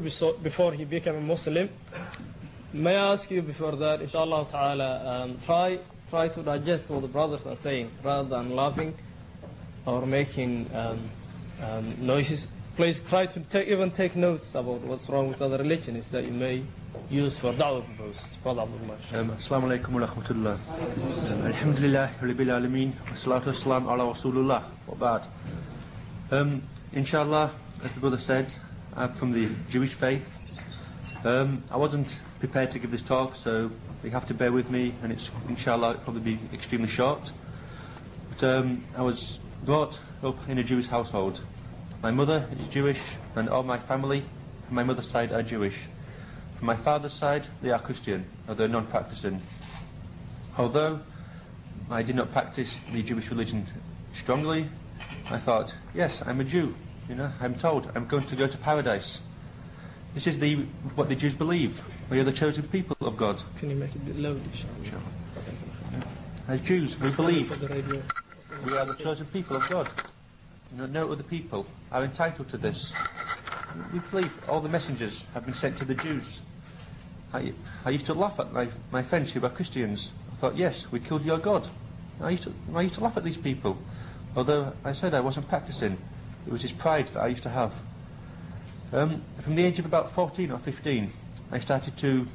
before he became a Muslim. May I ask you before that, inshallah ta'ala, try to digest what the brothers are saying rather than laughing or making noises. Please try to even take notes about what's wrong with other religions that you may use for da'wah purposes. Brother Abdullah. Assalamu alaikum wa rahmatullah. Alhamdulillah, rabbil alameen, wa salatu wa salam ala rasulullah, wa ba'd. Inshallah, as the brother said, I'm from the Jewish faith. I wasn't prepared to give this talk, so you have to bear with me, and it's, inshallah, it'll probably be extremely short. But I was brought up in a Jewish household. My mother is Jewish, and all my family from my mother's side are Jewish. From my father's side, they are Christian, although non-practicing. Although I did not practice the Jewish religion strongly, I thought, yes, I'm a Jew. You know, I'm told I'm going to go to paradise. This is what the Jews believe. We are the chosen people of God. Can you make it a bit louder? Sure. As Jews, we believe we are the chosen people of God. You know, no other people are entitled to this. We believe all the messengers have been sent to the Jews. I used to laugh at my friends who were Christians. I thought, yes, we killed your God. I used to laugh at these people. Although I said I wasn't practicing. It was this pride that I used to have. From the age of about 14 or 15, I started to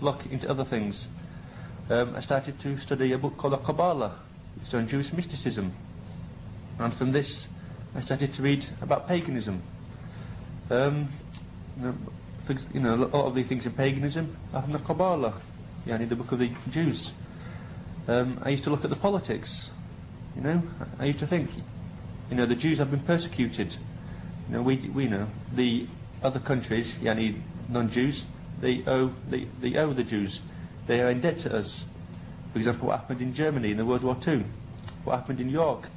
look into other things. I started to study a book called Kabbalah. It's on Jewish mysticism. And from this, I started to read about paganism. A lot of the things in paganism are from the Kabbalah, in the book of the Jews. I used to look at the politics. I used to think, the Jews have been persecuted. We know the other countries, non-Jews, they owe the Jews. They are in debt to us. For example, what happened in Germany in the World War II, what happened in York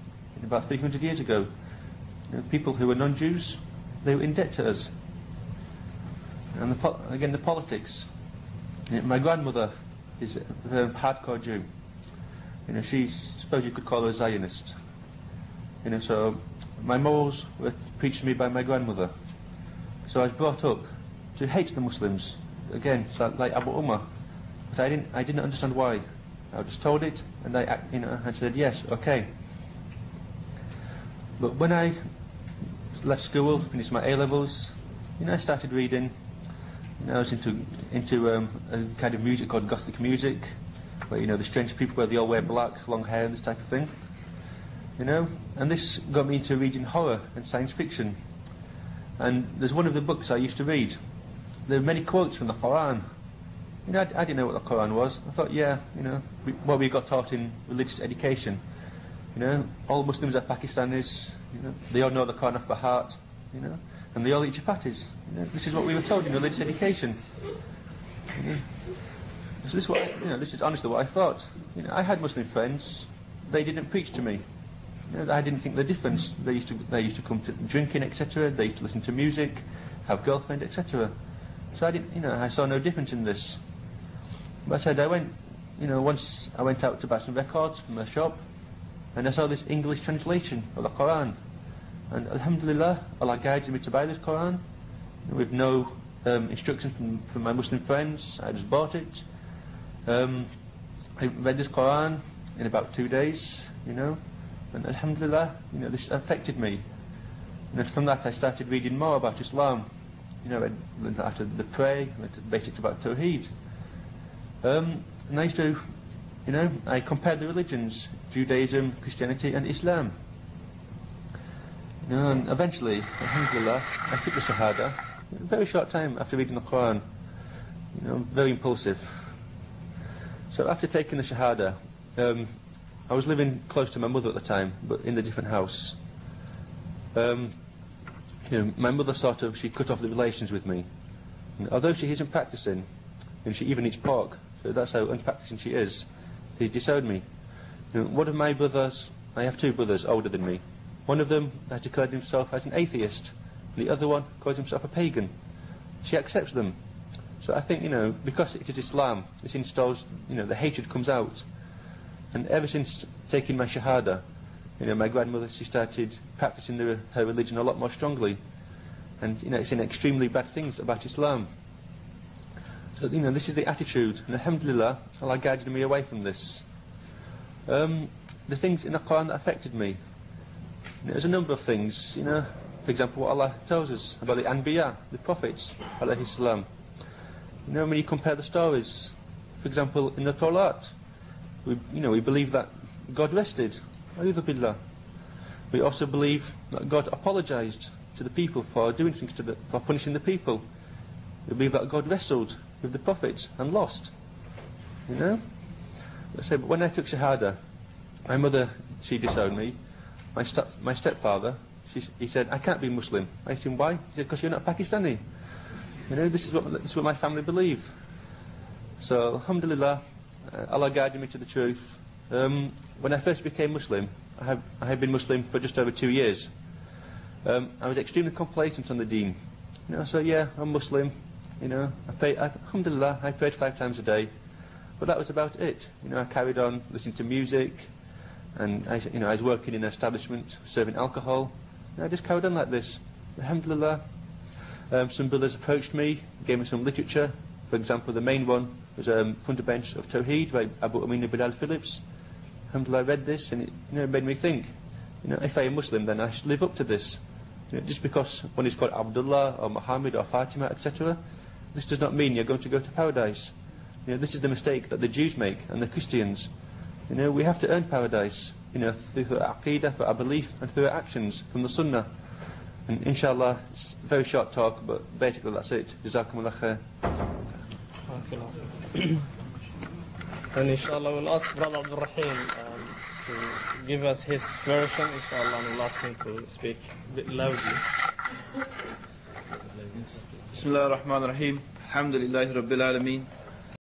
about 300 years ago. People who were non-Jews, they were in debt to us. And again, the politics. My grandmother is a very hardcore Jew. Suppose you could call her a Zionist. So my morals were preached to me by my grandmother. So I was brought up to hate the Muslims. Again, like Abu Umar. But I didn't understand why. I was just told it, and I said yes, okay. But when I left school, finished my A-levels, I started reading. I was into a kind of music called Gothic music, where the strange people where they all wear black, long hair, and this type of thing. And this got me into reading horror and science fiction. And there's one of the books I used to read. There were many quotes from the Quran. I didn't know what the Quran was. I thought, what we got taught in religious education. All Muslims are Pakistanis. They all know the Quran off by heart. And they all eat chapatis. This is what we were told in religious education. So this is honestly what I thought. I had Muslim friends. They didn't preach to me. I didn't think the difference. They used to come to drinking, etc. They used to listen to music, have girlfriends, etc. So I saw no difference in this. But I said once I went out to buy some records from a shop, and I saw this English translation of the Quran. And alhamdulillah, Allah guided me to buy this Quran with no instructions from my Muslim friends. I just bought it. I read this Quran in about 2 days, and alhamdulillah, this affected me. And from that I started reading more about Islam. I learned how to pray, I learned the basics about Tawheed. And I used to, I compared the religions, Judaism, Christianity and Islam. And eventually, alhamdulillah, I took the Shahada, a very short time after reading the Quran. Very impulsive. So after taking the Shahada, I was living close to my mother at the time, but in a different house. My mother she cut off the relations with me. And although she isn't practicing, and she even eats pork, so that's how unpracticing she is, she disowned me. One of my brothers, I have two brothers older than me. One of them has declared himself as an atheist, and the other one calls himself a pagan. She accepts them. So I think, because it is Islam, this installs, the hatred comes out. And ever since taking my Shahada, my grandmother, she started practicing her religion a lot more strongly. and it's saying extremely bad things about Islam. So this is the attitude, and alhamdulillah, Allah guided me away from this. The things in the Quran that affected me, there's a number of things, for example, what Allah tells us about the Anbiya, the prophets, alayhi salam. When you compare the stories, for example, in the Torah, we believe that God rested. A'udhu billah. We also believe that God apologized to the people for doing things for punishing the people. We believe that God wrestled with the prophets and lost. Let's say, but when I took Shahada, my mother, she disowned me. My stepfather, he said, I can't be Muslim. I asked him why. He said, because you're not Pakistani. This is what my family believe. So, alhamdulillah, Allah guided me to the truth. When I first became Muslim, I had been Muslim for just over 2 years. I was extremely complacent on the deen. So yeah, I'm Muslim. Alhamdulillah, I prayed 5 times a day. But that was about it. I carried on listening to music, and I was working in an establishment serving alcohol. I just carried on like this. Alhamdulillah. Some brothers approached me, gave me some literature. For example, the main one was Fundaments of Tawheed by Abu Amin Bilal Phillips. Alhamdulillah, I read this, and it made me think, if I am Muslim, then I should live up to this. Just because one is called Abdullah or Muhammad or Fatima, etc., this does not mean you're going to go to paradise. This is the mistake that the Jews make and the Christians. We have to earn paradise, through our aqidah, through our belief, and through our actions from the Sunnah. And inshallah, it's a very short talk, but basically that's it. Jazakumullah khair. And inshallah we'll ask Brother Abdul Rahim to give us his version, inshallah, and we'll ask him to speak a bit loudly. Bismillah ar-Rahman ar-Rahim. Alhamdulillahi Rabbil Alameen.